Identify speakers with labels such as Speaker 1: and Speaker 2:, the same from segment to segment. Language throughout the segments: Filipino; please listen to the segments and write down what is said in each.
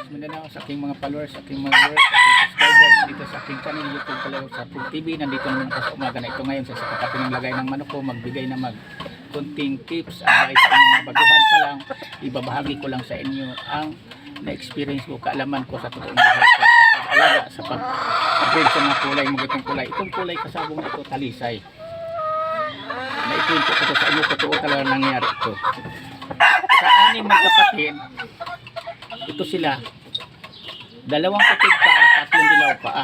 Speaker 1: Mindanao, sa aking mga followers, sa aking mga viewers, sa aking subscribers dito sa aking channel YouTube Kalawag sa Food TV. Nandito naman ako sa umaga na ito ngayon sa kapatid ng lagay ng manok ko, magbigay na kunting tips, advice sa inyong mga baguhan pa lang. Ibabahagi ko lang sa inyo ang na-experience ko, kaalaman ko sa totoong buhay ko sa pag-alaga, sa pag-breed sa mga kulay, magitong kulay. Itong kulay kasabong ito, talisay. Na-ikwento ko sa inyo, totoo talaga nangyari ito. Sa 6 magkapatid, ito sila, 2 putig paa, 3 dilaw paa.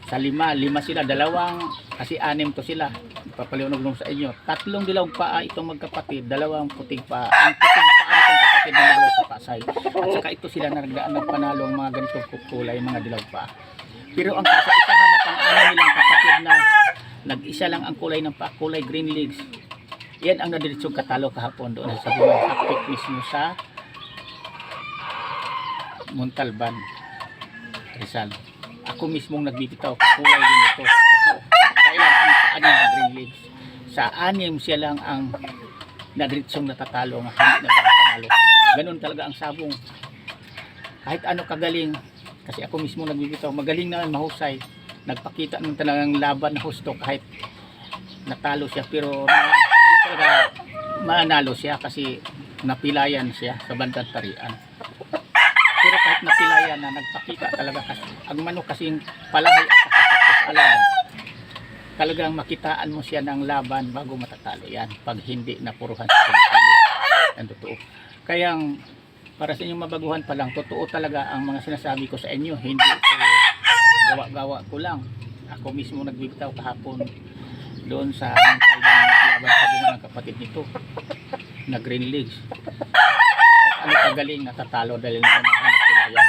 Speaker 1: Sa 5 sila, 2, kasi 6 to sila. Papaliwanag lang sa inyo. 3 dilaw paa itong magkapatid, 2 putig paa. Ang putig paa itong kapatid na dalawa sa Pasay. At saka ito sila na nagpanalo ang mga ganitong kulay, mga dilaw paa. Pero ang kasa-isahan na pang-ano nilang kapatid na nag-isa lang ang kulay ng paa, kulay green legs. Yan ang nadiritsong katalo kahapon doon sa buwan hapik mismo sa Montalban, Rizal. Ako mismong nagbibitaw, kulay din ito. Kailan ang paa niya green legs. Sa 6 siya lang ang nadiritsong natatalo nga hindi nagpapanalo. Ganun talaga ang sabong. Kahit ano kagaling, kasi ako mismo nagbibitaw, magaling na, mahusay. Nagpakita ng talagang laban na husto kahit natalo siya, pero hindi talaga manalo siya kasi napilayan siya sa bandang tarian. Pero kahit napilayan na, nagpakita talaga kasi ang manok kasing palahay at sa alaga, talagang makitaan mo siya ng laban bago matatalo yan pag hindi napuruhan sa pili. Yan totoo. Kaya para sa inyong mabaguhan pa lang, totoo talaga ang mga sinasabi ko sa inyo, hindi ito gawa-gawa ko lang. Ako mismo nagbibitaw kahapon doon sa laban sa bunga ng kapatid nito na green legs. Kahit ano kagaling, natatalo dahil na yan.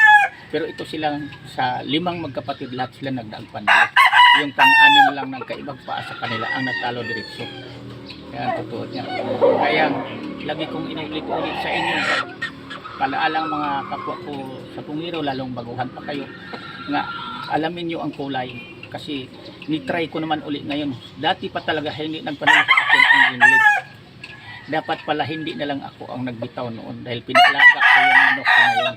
Speaker 1: Pero ito silang sa 5 magkapatid, lahat sila nagdaang panalo. Yung pang-6 lang nagkaibag paa sa kanila ang natalo diretso. Kaya totoo niya. Kaya lagi kong inulit-ulit sa inyo, palaalang mga kapwa ko sa Pungiro, lalong baguhan pa kayo, nga alamin nyo ang kulay. Kasi ni-try ko naman uli ngayon. Dati pa talaga hindi nagpanalo sa akin ang green legs. Dapat pala hindi na lang ako ang nagbitaw noon dahil pinalaga ko yung manok ko ngayon.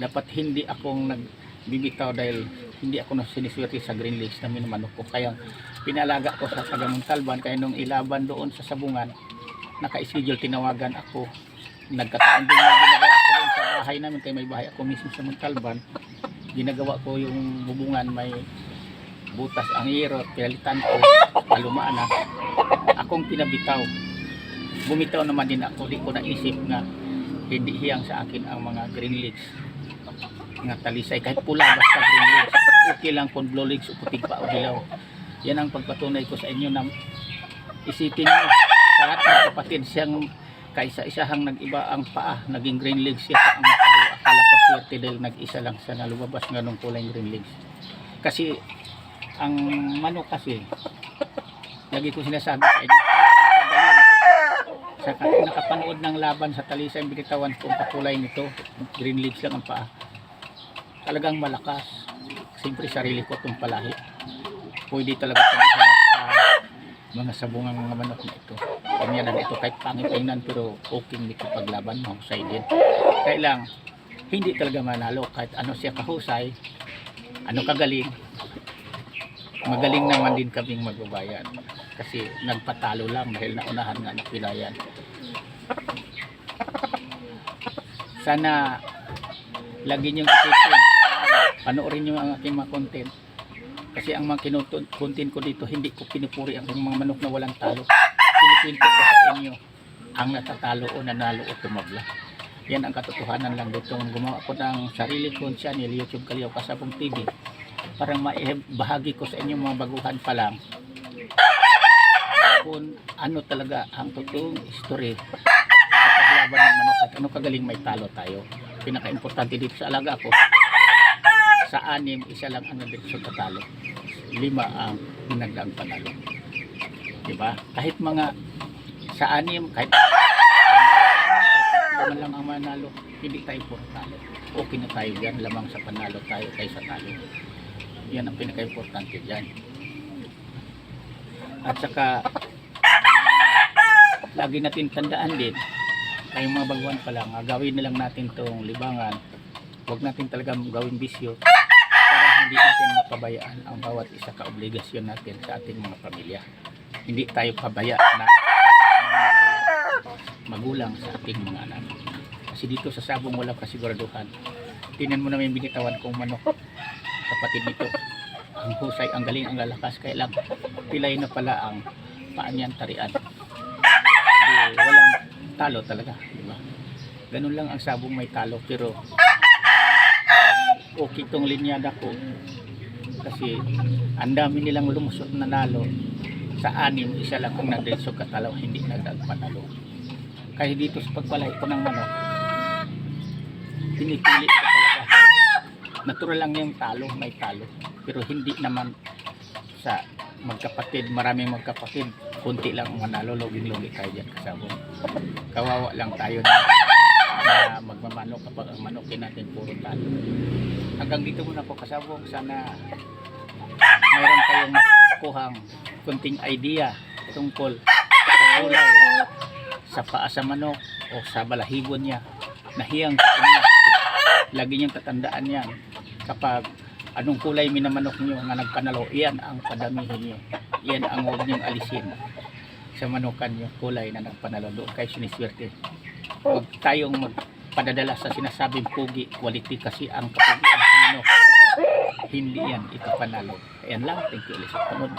Speaker 1: Dapat hindi akong nagbibitaw dahil hindi ako na siniswerte sa green legs na manok ko. Kaya pinalaga ko sa taga Montalban. Kaya nung ilaban doon sa sabungan, naka-schedule, tinawagan ako. Nagkataon din na ginagawa ko doon sa bahay namin, kaya may bahay ako mismo sa Montalban. Ginagawa ko yung bubungan, may butas ang irot, pinalitan ko, palumaan na. Akong pinabitaw. Bumitaw naman din ako, di ko naisip na hindi hiyang sa akin ang mga green legs. Nga talisay, kahit pula basta green legs. Okay lang kung blue legs o putig pa o dilaw. Yan ang pagpatunay ko sa inyo na isipin nyo sa lahat ng kapatid siyang kaisa-isahang nag-iba ang paa, naging green legs siya ang matalo. Akala ko swerte dahil nag-isa lang siya na lumabas nga nung kulay green legs. Kasi ang manok kasi, lagi ko sinasabi sa inyo, sa nakapanood ng laban sa talisay, binitawan ko ang kakulay nito, green legs lang ang paa. Talagang malakas. Siyempre sarili ko itong palahi. Pwede talaga itong harap sa mga sabungang mga manok na ito. Kanya na ito kahit pangit tingnan, pero okay dito paglaban, mahusay din. Kaya lang, hindi talaga manalo kahit ano siya kahusay, ano kagaling. Magaling naman din kaming magbabayan kasi nagpatalo lang dahil naunahan nga napilayan. Sana lagi niyong isipin, panoorin niyo ang aking mga content. Kasi ang mga content ko dito, hindi ko pinupuri ang mga manok na walang talo. Pinikwento ko sa inyo ang natatalo o nanalo o tumabla. Yan ang katotohanan lang dito. Gumawa ko ng sarili kong channel, YouTube Kalawag Kasabong TV, para maibahagi ko sa inyo mga baguhan pa lang kung ano talaga ang totoong history sa paglaban ng manok at ano kagaling may talo tayo. Pinaka-importante dito sa alaga ko, sa 6, isa lang ang nagdiksyon katalo, 5 ang pinagdaang panalo. Diba? Kahit mga sa 6, kahit man lang ang manalo, hindi tayo puro talo. Okay na tayo dyan, lamang sa panalo tayo kaysa talo. Yan ang pinaka-importante dyan. At saka lagi natin tandaan din Tayong mga baguhan pa lang, gawin na lang natin tong libangan. Huwag natin talaga gawin bisyo para hindi natin mapabayaan ang bawat isa kaobligasyon natin sa ating mga pamilya. Hindi tayo pabaya na magulang sa ating mga anak. Kasi dito sa Sabong walang kasiguraduhan. Tingnan mo na yung binitawan kong manok. Kapatid nito, ang husay, ang galing, ang lalakas. Kaya lang, pilay na pala ang paan niyan tarian. Di, walang talo talaga. Diba? Ganun lang ang Sabong may talo. Pero, okay tong linyada ko. Kasi, ang dami nilang lumusot na nalo. Sa 6, isa lang ang nagdiretso katalaw, hindi nagpanalo. Kaya dito sa pagpalay ko ng manok, pinipili ko talaga. Natural lang yung talo, may talo. Pero hindi naman sa magkapatid, maraming magkapatid, kunti lang ang manalo, loging-logi tayo dyan kasabong. Kawawa lang tayo na magmamanok kapag ang manokin natin puro talo. Hanggang dito muna po kasabong, sana mayroon kayong makuhang kunting idea tungkol sa kulay sa paa sa manok o sa balahibo niya na hiyang niya. Lagi niyang tatandaan yan kapag anong kulay minamanok niyo nga nagpanalo, iyan ang padamihin niyo, iyan ang huwag niyong alisin sa manukan niyo, kulay na nagpanalo. Doon kayo siniswerte. Huwag tayong magpadadala sa sinasabing pugi, quality, kasi ang kapugian sa manok hindi yan ikapanalo. Ayan lang, thank you ulit sa panood.